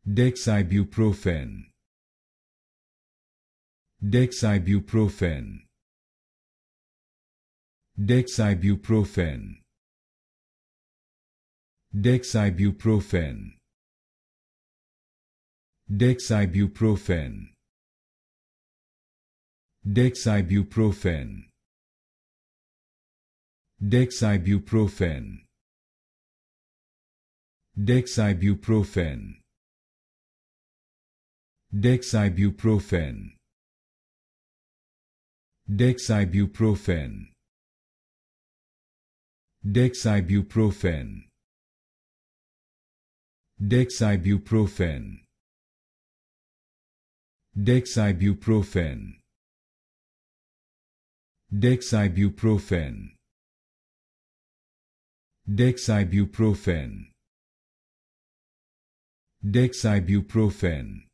Dexibuprofen. Dexibuprofen. Dexibuprofen. Dexibuprofen. Dexibuprofen. Dexibuprofen. Dexibuprofen. Dexibuprofen. Dexibuprofen. Dexibuprofen. Dexibuprofen. Dexibuprofen. Dexibuprofen. Dexibuprofen. Dexibuprofen. Dexibuprofen.